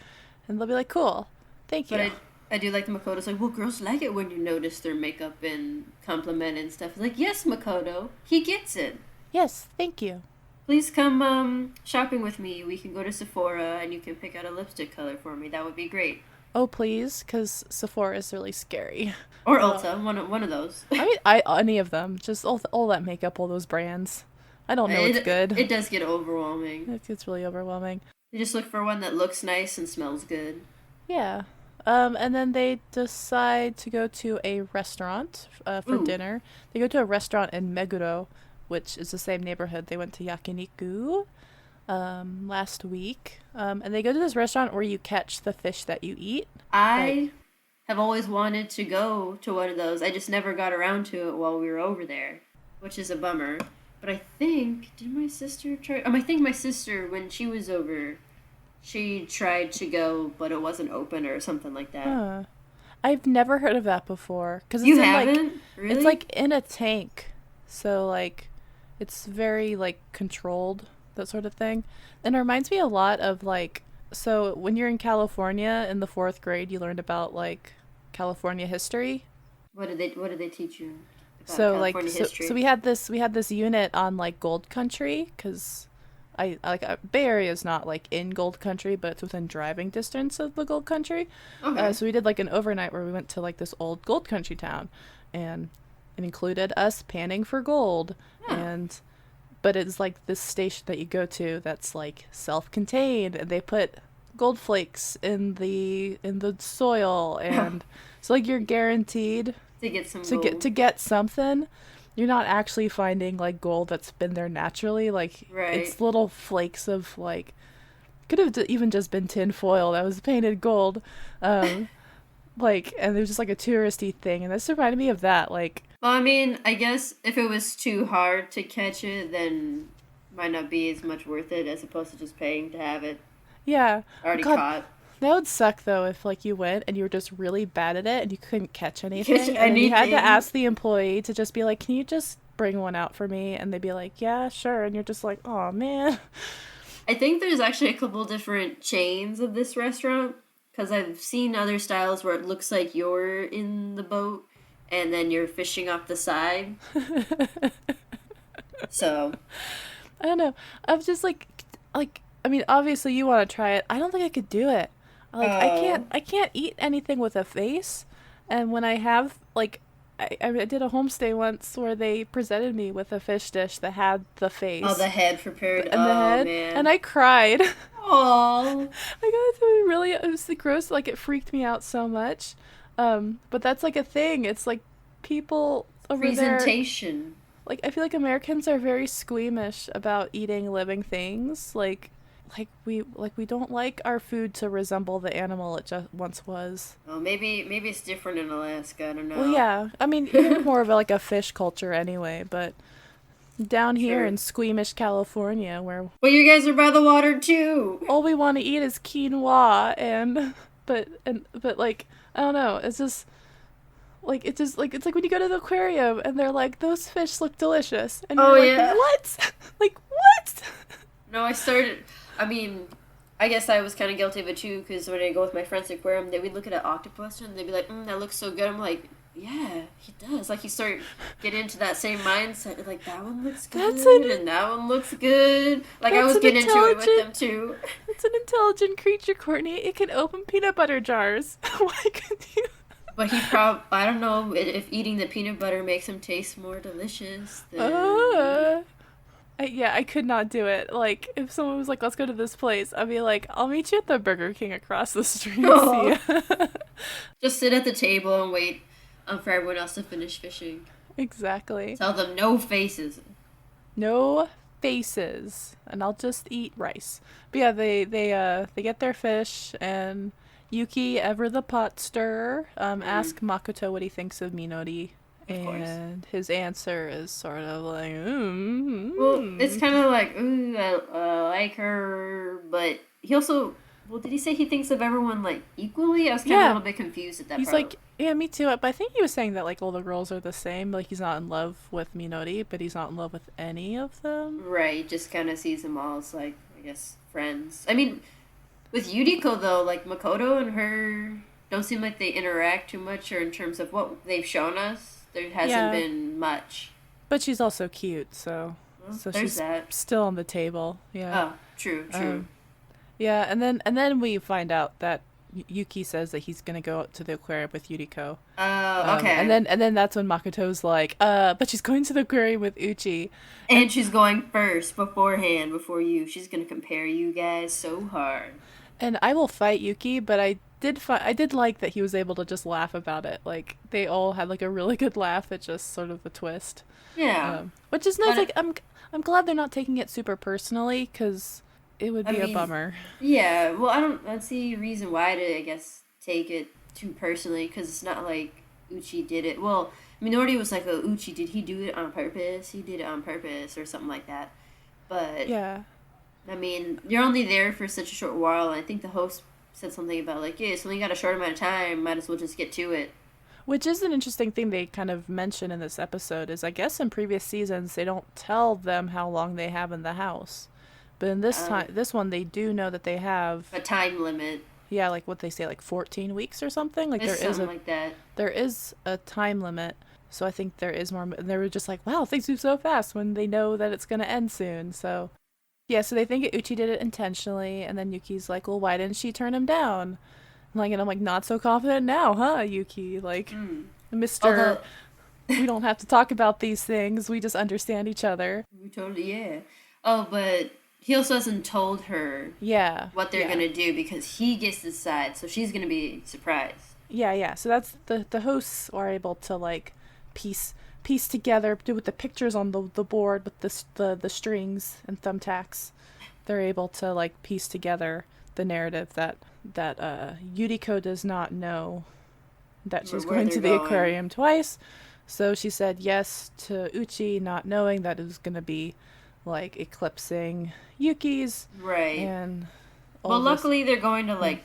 And they'll be like, cool. Thank you. But I do like the Makoto's like, well, girls like it when you notice their makeup and compliment and stuff. It's like, yes, Makoto, he gets it. Yes, thank you. Please come shopping with me. We can go to Sephora and you can pick out a lipstick color for me. That would be great. Oh, please, because Sephora is really scary. Or Ulta, one of those. I mean, any of them. Just all that makeup, all those brands. I don't know what's good. It does get overwhelming. It gets really overwhelming. You just look for one that looks nice and smells good. Yeah. And then they decide to go to a restaurant for dinner. They go to a restaurant in Meguro, which is the same neighborhood. They went to Yakiniku last week. And they go to this restaurant where you catch the fish that you eat. I have always wanted to go to one of those. I just never got around to it while we were over there, which is a bummer. But I think, did my sister try? I think my sister, when she was over, she tried to go, but it wasn't open or something like that. I've never heard of that before. You haven't? Really? It's like in a tank. So like, it's very like controlled, that sort of thing. And it reminds me a lot of like, so when you're in California in the 4th grade, you learned about like California history. What did they teach you about so California like history? So we had this unit on like Gold Country, because I like Bay Area is not like in Gold Country, but it's within driving distance of the Gold Country. Okay. So we did like an overnight where we went to like this old Gold Country town, and it included us panning for gold. But it's like this station that you go to that's like self-contained, and they put gold flakes in the soil, and so like you're guaranteed to get some to gold. get something. You're not actually finding like gold that's been there naturally. Like Right. it's little flakes of like could have even just been tin foil that was painted gold. Um, like and it was just like a touristy thing, and this reminded me of that. Like Well, I mean, I guess if it was too hard to catch it, then might not be as much worth it as opposed to just paying to have it yeah, already God, caught. that would suck though if like you went and you were just really bad at it and you couldn't catch Catch anything and then you had to anything. ask the employee to just be like, "Can you just bring one out for me?" And they'd be like, "Yeah, sure." And you're just like, "Oh, man." I think there's actually a couple different chains of this restaurant because I've seen other styles where it looks like you're in the boat and then you're fishing off the side. So, I don't know. I'm just like I mean, obviously you want to try it. I don't think I could do it. Like oh, I can't eat anything with a face. And when I have like I did a homestay once where they presented me with a fish dish that had the oh, the face head prepared. and the Oh head, and man. I cried. Oh, I got to really it was the gross. Like it freaked me out so much. But that's like a thing. It's like people over there. presentation. Like I feel like Americans are very squeamish about eating living things. Like we don't like our food to resemble the animal it just once was. Oh, maybe it's different in Alaska. I don't Well, know. yeah. I mean, you're more of like a fish culture anyway, but down here True. in squeamish California, where Well, you guys are by the water too. all we want to eat is quinoa and but like I don't know, it's just like it's like when you go to the aquarium and they're like those fish look delicious and Oh you're like yeah. what? Like what? No, I started. I mean, I guess I was kind of guilty of it too because when I go with my friends to the aquarium, they would look at an octopus and they'd be like, "That looks so good." I'm like, "Yeah, he does." Like you start getting into that same mindset. Like that one looks That's an good and that one looks good. Like I that's was an getting into it with intelligent them too. that's an intelligent creature, Courtney. It can open peanut butter jars. Why could you? But I don't know if eating the peanut butter makes him taste more delicious. Then Uh, yeah, I could not do it. Like, if someone was like, "Let's go to this place," I'd be like, "I'll meet you at the Burger King across the street." See oh, ya. just sit at the table and wait for everyone else to finish fishing. Exactly. Tell them no faces. No faces, and I'll just eat rice. But yeah, they get their fish, and Yuki, ever the pot stirrer, Mm, ask Makoto what he thinks of Minori, of course. and his answer is sort of like, Well, it's kind of like, ooh, I like her, but he also, well, did he say he thinks of everyone like equally? I was kind of a yeah. little bit confused at that He's part. like, yeah, me too. But I think he was saying that like all the girls are the same. Like he's not in love with Minori, but he's not in love with any of them. Right, just kind of sees them all as like, I guess, friends. I mean, with Yuriko though, like Makoto and her don't seem like they interact too much, or in terms of what they've shown us, there hasn't Yeah, been much. but she's also cute, Well, so there's she's that. still on the table. Yeah. Oh, true, true. Um, yeah, and then we find out that Yuki says that he's gonna go out to the aquarium with Yuriko. Okay. And then that's when Makoto's like, but she's going to the aquarium with Uchi, and And she's going first beforehand, before you. She's gonna compare you guys so hard. I will fight Yuki, but I did like that he was able to just laugh about it. Like they all had like a really good laugh at just sort of the twist, Yeah. which is nice. But Like I'm glad they're not taking it super personally because it would I be a mean, bummer. yeah. Well, I don't see a reason why to, I guess, take it too personally, because it's not like Uchi did it. Well, Minority was like, "Oh, Uchi, did he do it on purpose? He did it on purpose, or something like that." But Yeah, I mean, you're only there for such a short while, and I think the host said something about like, "Yeah, so we got a short amount of time. Might as well just get to it." which is an interesting thing they kind of mention in this episode. Is I guess in previous seasons they don't tell them how long they have in the house, but in Um, this one they do know that they have. a time limit, Yeah, like what they say, like 14 weeks or something. Like it's something like that. there is a time limit, so I think there is more. And they were just like, wow, things move so fast when they know that it's gonna end soon. So yeah, so they think Uchi did it intentionally, and then Yuki's like, well, why didn't she turn him down? Like, and I'm like, not so confident now, huh, Yuki? Like, Mm. Mister, Although, we don't have to talk about these things. We just understand each other. we totally, yeah. Oh, but he also hasn't told her Yeah, what they're yeah. gonna do because he gets to decide, so she's gonna be surprised. Yeah. So that's the hosts are able to like piece together, do with the pictures on the board with the strings and thumbtacks. They're able to like piece together the narrative that Yuriko does not know that she's Where going they're to the going. aquarium twice. So she said yes to Uchi, not knowing that it was going to be like eclipsing Yuki's Right. and all Well, this. luckily they're going to Mm. like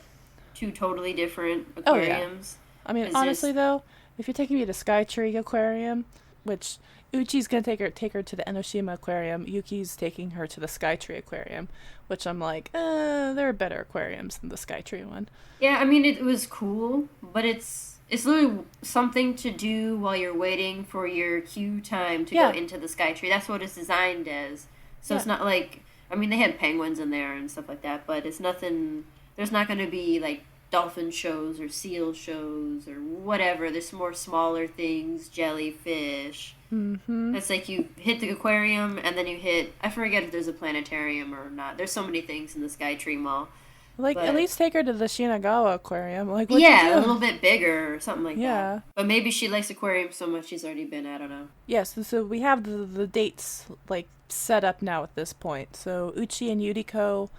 two totally different Oh yeah. aquariums. I mean, Cause honestly there's though, if you're taking me to Skytree Aquarium, which Uchi's gonna take her to the Enoshima Aquarium, Yuki's taking her to the Skytree Aquarium, which I'm like, there are better aquariums than the Skytree one. yeah, I mean it was cool, but it's literally something to do while you're waiting for your queue time to go Yeah, into the Skytree. That's what it's designed as. So yeah. it's not like I mean they had penguins in there and stuff like that, but it's nothing. There's not going to be like dolphin shows or seal shows or whatever. There's more smaller things, jellyfish. Mm-hmm. It's like you hit the aquarium and then you hit. I forget if there's a planetarium or not. There's so many things in the Skytree Mall, Like, at but least take her to the Shinagawa Aquarium. Like, what'd you yeah, a do? little bit bigger or something like that. Yeah. But maybe she likes aquariums so much she's already been. I don't know. Yes, so we have the dates, like, set up now at this point. So Uchi and Yuriko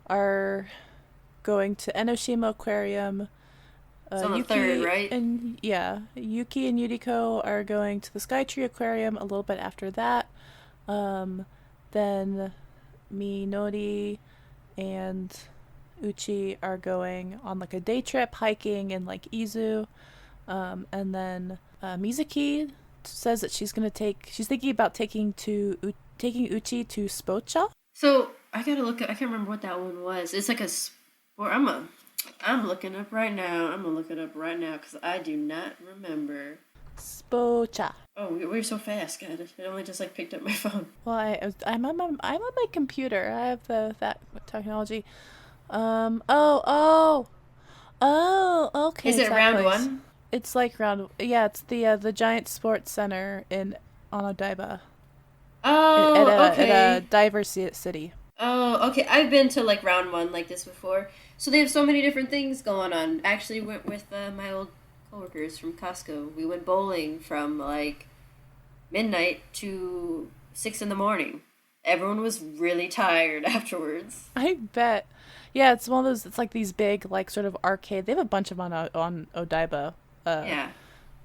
are going to Enoshima Aquarium. It's on the third, right? Yuki and Yuriko are going to the Skytree Aquarium a little bit after that. Um, then Minori and Uchi are going on like a day trip hiking in like Izu. And then Mizuki says that she's thinking about taking Uchi to Spocha. So I gotta look. I can't remember what that one was. It's like a sport. I'm looking up right now. I'm gonna look it up right now because I do not remember. Spocha. Oh, we're so fast, God. It only just like picked up my phone. Well, I'm on my computer. I have that technology. Okay, Is it's it that round place. one? It's like round. Yeah, it's the giant sports center in Onodaiba Oh, at a okay. diver city. Oh, okay. I've been to like round one like this before. So they have so many different things going on. Actually, went with my old coworkers from Costco. We went bowling from like midnight to 6 in the morning. Everyone was really tired afterwards. I bet. Yeah, it's one of those. It's like these big, like sort of arcade. They have a bunch of on Odaiba. Uh, Yeah.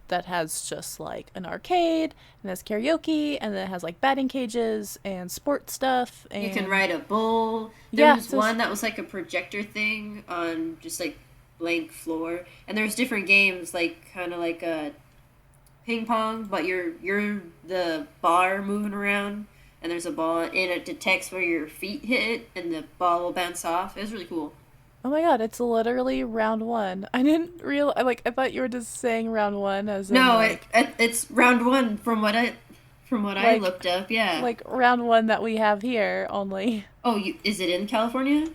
that has just like an arcade and has karaoke and then it has like batting cages and sports stuff You can and ride a bull. There yeah, was one that was like a projector thing on just like blank floor, and there's different games like kind of like a ping pong, but you're the bar moving around, and there's a ball, and it detects where your feet hit, and the ball will bounce off. It was really cool. oh my god, it's literally round one. I didn't real like I thought you were just saying round one as in No, it's round one from what I like looked up. Yeah. like round one that we have here only. Oh, is it in California?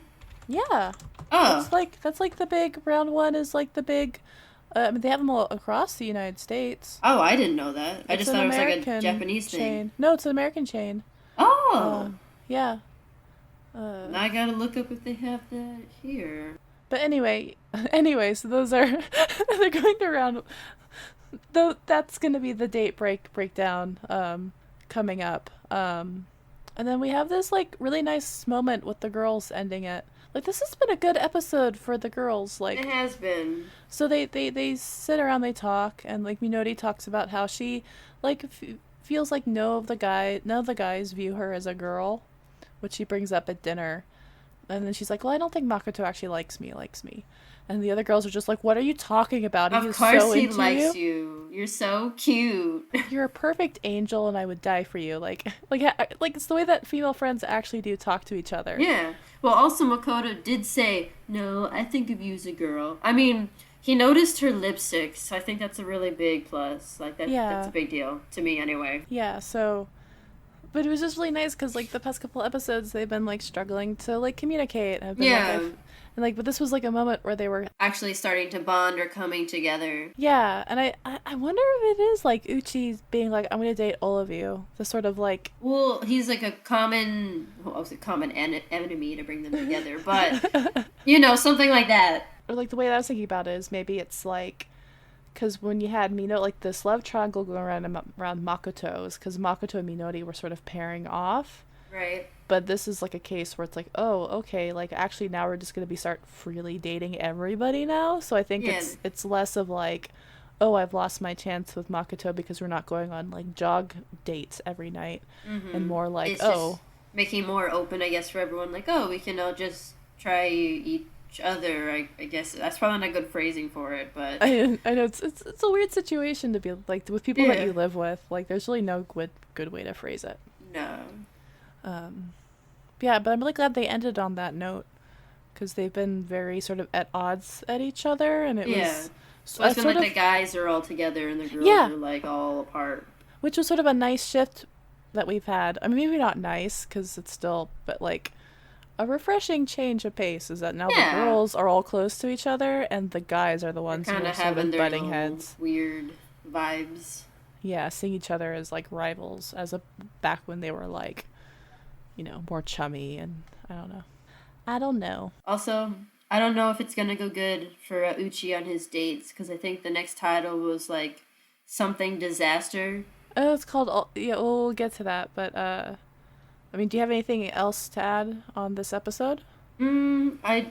Yeah, Oh, that's like the big round one is like the big. I mean, they have them all across the United States. oh, I didn't know that. I It's just an thought it was like a American Japanese thing. chain. No, it's an American chain. Oh. Yeah. Uh, Now I gotta look up if they have that here. but anyway, so those are they're going to round. Though that's gonna be the date breakdown coming up. And then we have this like really nice moment with the girls ending it. Like this has been a good episode for the girls. It Like has been. so they sit around, they talk, and like Minori talks about how she like feels like none of the guys view her as a girl, which she brings up at dinner. And then she's like, "Well, I don't think Makoto actually likes me." And the other girls are just like, "What are you talking about? He Of is course so he into likes you. you. You're so cute. You're a perfect angel, and I would die for you." Like it's the way that female friends actually do talk to each other. Yeah. Well, also Makoto did say, "No, I think of you as a girl." I mean, he noticed her lipstick, so I think that's a really big plus. Like that's a Yeah, big deal to me anyway. yeah. So, but it was just really nice because like the past couple episodes, they've been like struggling to like communicate. I've been like, Yeah. and like, but this was like a moment where they were. Actually starting to bond or coming together. Yeah, and I wonder if it is like Uchi being like, I'm gonna date all of you. The sort of like Well, he's like a common, well, I was a common enemy to bring them together, but something like that. or like the way that I was thinking about it is maybe it's like because when you had like this love triangle going around Makoto's, because Makoto and Minori were sort of pairing off. Right. But this is like a case where it's like, oh, okay, like actually now we're just gonna start freely dating everybody now. So I think Yeah. it's less of like, oh, I've lost my chance with Makoto because we're not going on like jog dates every night, and more like, It's oh, just making more open, I guess, for everyone. Like, oh, we can all just try each other. I guess that's probably not good phrasing for it, but I know it's a weird situation to be like with people that yeah. you live with. Like, there's really no good way to phrase it. No. Yeah, but I'm really glad they ended on that note because they've been very sort of at odds at each other, and it Yeah. was So it's been like the guys are all together and the girls yeah, are like all apart. which was sort of a nice shift that we've had. I mean, maybe not nice because it's still, but like a refreshing change of pace is that now the Yeah. girls are all close to each other and the guys are the ones who Kind are of sort having of their butting little heads. weird vibes. Yeah, seeing each other as like rivals back when they were like, more chummy, and I don't know. Also, I don't know if it's gonna go good for Uchi on his dates because I think the next title was like something disaster. Oh, it's called. Yeah, we'll get to that. But I mean, do you have anything else to add on this episode? I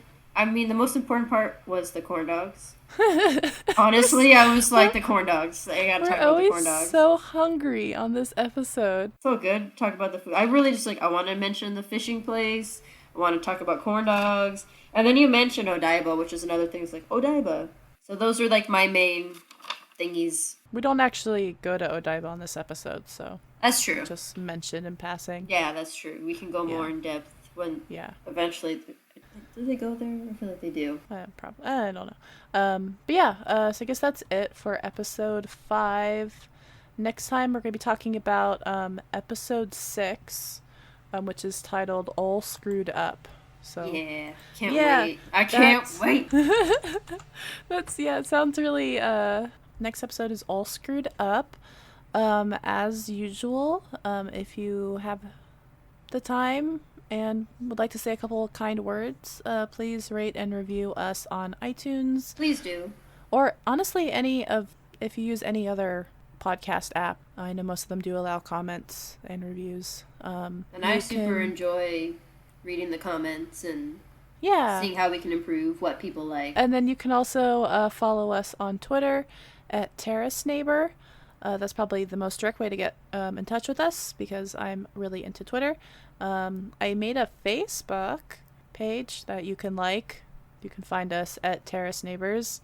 mean, the most important part was the corn dogs. Honestly, I was like the corn dogs. I gotta We're talk about the corn always dogs. so hungry on this episode. So good. Talk about the food. I really just I want to mention the fishing place. I want to talk about corn dogs, and then you mentioned Odaiba, which is another thing. It's like Odaiba. So those are like my main thingies. We don't actually go to Odaiba on this episode, so That's true. just mention in passing. Yeah, that's true. We can go more Yeah. in depth when Yeah. eventually. Do they go there? I feel like they do. Probably. I don't know. But yeah. So I guess that's it for episode 5. Next time we're gonna be talking about episode 6, which is titled "All Screwed Up." So Yeah, can't yeah, wait. I can't wait. It sounds really next episode is All Screwed Up. As usual, if you have the time and would like to say a couple of kind words, please rate and review us on iTunes. Please do. Or honestly, if you use any other podcast app. I know most of them do allow comments and reviews. And I super enjoy reading the comments and seeing how we can improve what people like. And then you can also follow us on Twitter at Terrace Neighbor. That's probably the most direct way to get in touch with us because I'm really into Twitter. I made a Facebook page that you can like. You can find us at Terrace Neighbors.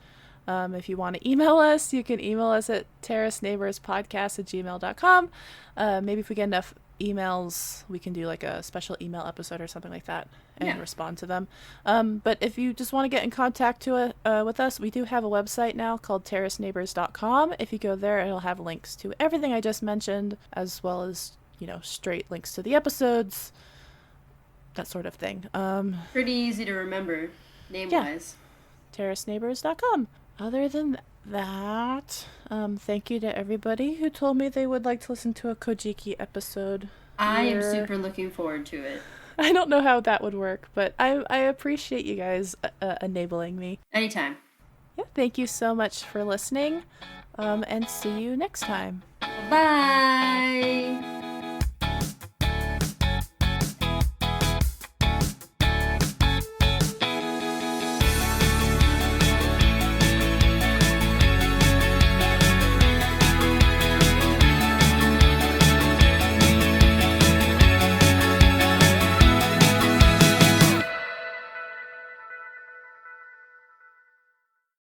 If you want to email us, you can email us at terraceneighborspodcast@gmail.com. Maybe if we get enough emails, we can do like a special email episode or something like that and respond to them. But if you just want to get in contact with us, we do have a website now called terraceneighbors.com. If you go there, it'll have links to everything I just mentioned, as well as, straight links to the episodes, that sort of thing. Pretty easy to remember, name-wise. terraceneighbors.com. Other than that, thank you to everybody who told me they would like to listen to a Kojiki episode. I am super looking forward to it. I don't know how that would work, but I appreciate you guys enabling me. Anytime. Yeah, thank you so much for listening, and see you next time. Bye!